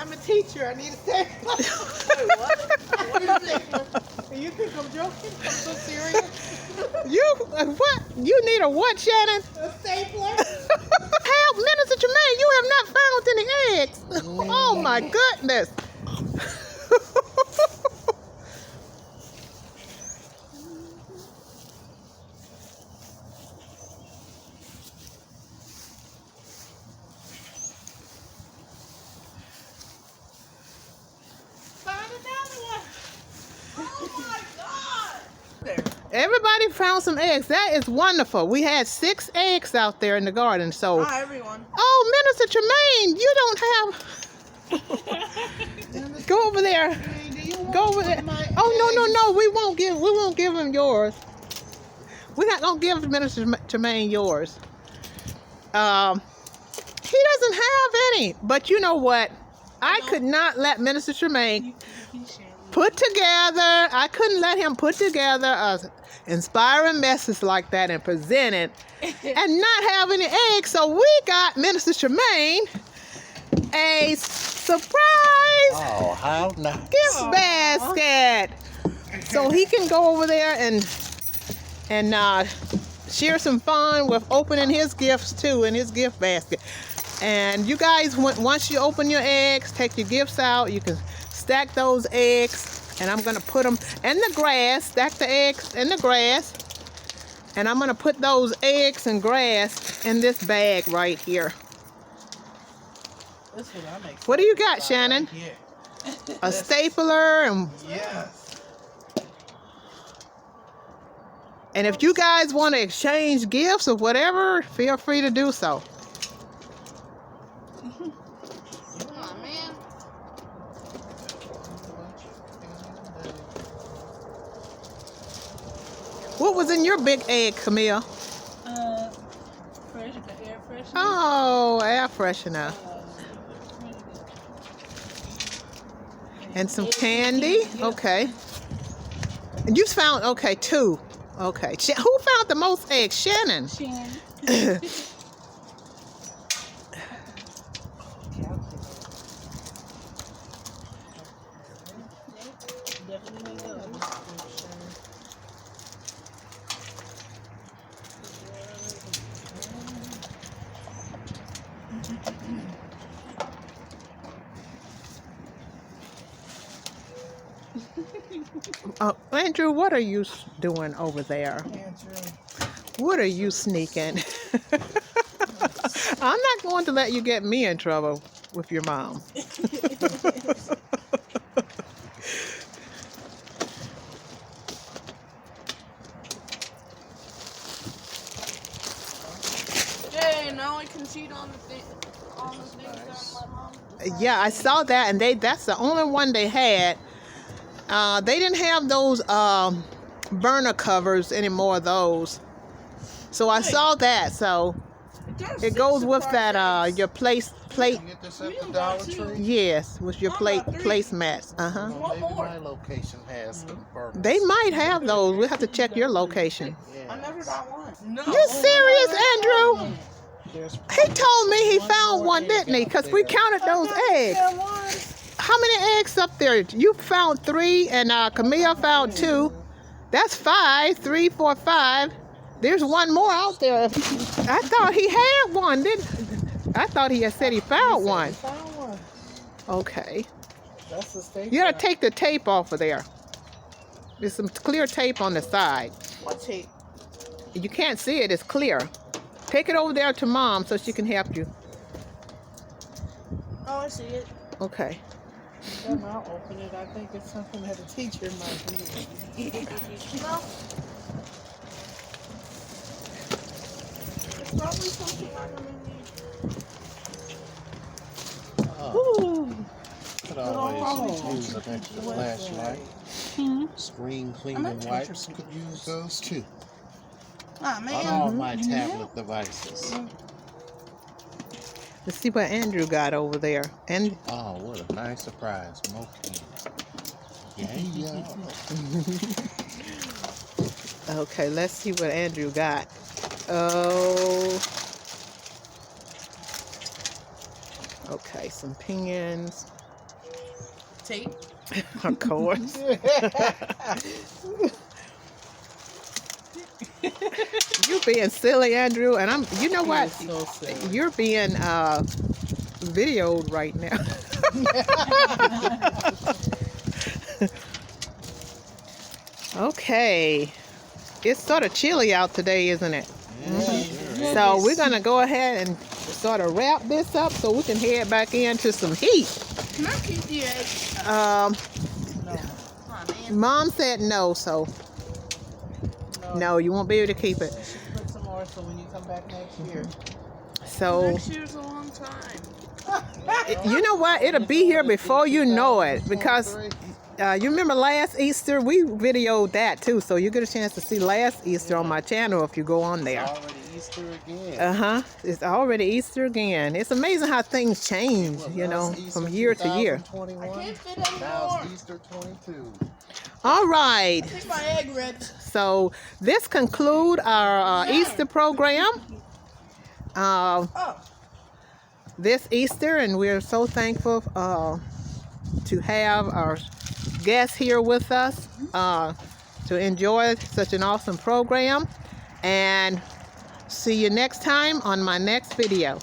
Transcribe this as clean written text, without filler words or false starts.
I'm a teacher. I need a stapler. Wait, what? What is a stapler? You think I'm joking? I'm so serious. What? You need a what, Shannon? A stapler? Help, Minister Jermaine, you have not found any eggs. Oh my goodness. Find another one. Oh my God. There. Everybody found some eggs. That is wonderful. We had 6 eggs out there in the garden. So, Not everyone. oh, Minister Jermaine, you don't have. Go over there. Go over there. Oh no, we won't give him yours. We're not gonna give Minister Jermaine yours. He doesn't have any. But you know what? I could not let Minister Jermaine put together. I couldn't let him put together a inspiring message like that and present it and not have any eggs. So we got Minister Jermaine a surprise how nice. gift basket, so he can go over there and share some fun with opening his gifts too in his gift basket. And you guys, once you open your eggs, take your gifts out. You can stack those eggs, and I'm gonna put them in the grass. Stack the eggs in the grass, and I'm gonna put those eggs and grass in this bag right here. That's what I make. What do you got, Shannon? Right A stapler and. Yes. And if you guys want to exchange gifts or whatever, feel free to do so. Oh man. What was in your big egg, Camille? Fresh, air freshener. Oh, air freshener. And some candy. Okay. And you found, okay, 2. Okay. Who found the most eggs? Shannon. Andrew, what are you doing over there? What are you sneaking? I'm not going to let you get me in trouble with your mom. Hey, now I can cheat on the things that my mom. Yeah, I saw that, and that's the only one they had. They didn't have those burner covers anymore, those. So I saw that, so it goes with that your plate. You get this at the Dollar Tree? Yes, with your placemats. Maybe my location has some burners. They might have those. We'll have to check your location. I never got one. No. You serious, Andrew? He told me he found one, didn't he? Because we counted those eggs. How many eggs up there? You found 3, and Camille found 2. That's 5. 3, 4, 5. There's one more out there. I thought he had one, didn't? I thought he had said he found one. Okay. That's the steak. You gotta take the tape off of there. There's some clear tape on the side. What tape? You can't see it. It's clear. Take it over there to Mom so she can help you. Oh, I see it. Okay. Then I'll open it. I think it's something that a teacher might need. No. It's probably something I'm gonna need. Could always use an extra flashlight. Screen cleaning wipes could use those too. Ah, man. On all my tablet devices. Let's see what Andrew got over there. And Oh, what a nice surprise. More candy. Yeah. okay, let's see what Andrew got. Oh. Okay, some pinions. tape. Of course. You're being silly, Andrew, and I'm. You know what? So silly. You're being videoed right now. Okay, it's sort of chilly out today, isn't it? So we're gonna go ahead and sort of wrap this up so we can head back into some heat. Can I keep the eggs? No. Mom said no, so no, you won't be able to keep it. You should put some more so when you come back next year. So Next year's a long time. you know what? It'll be here before you know it, because you remember last Easter we videoed that too, so you get a chance to see last Easter on my channel if you go on there. It's already Easter again. It's already Easter again. It's amazing how things change, you know, from year to year. I can't fit anymore. Now it's Easter 22. All right. I think my egg ready. So this concludes our Easter program. This Easter, and we're so thankful to have our guests here with us to enjoy such an awesome program. And see you next time on my next video.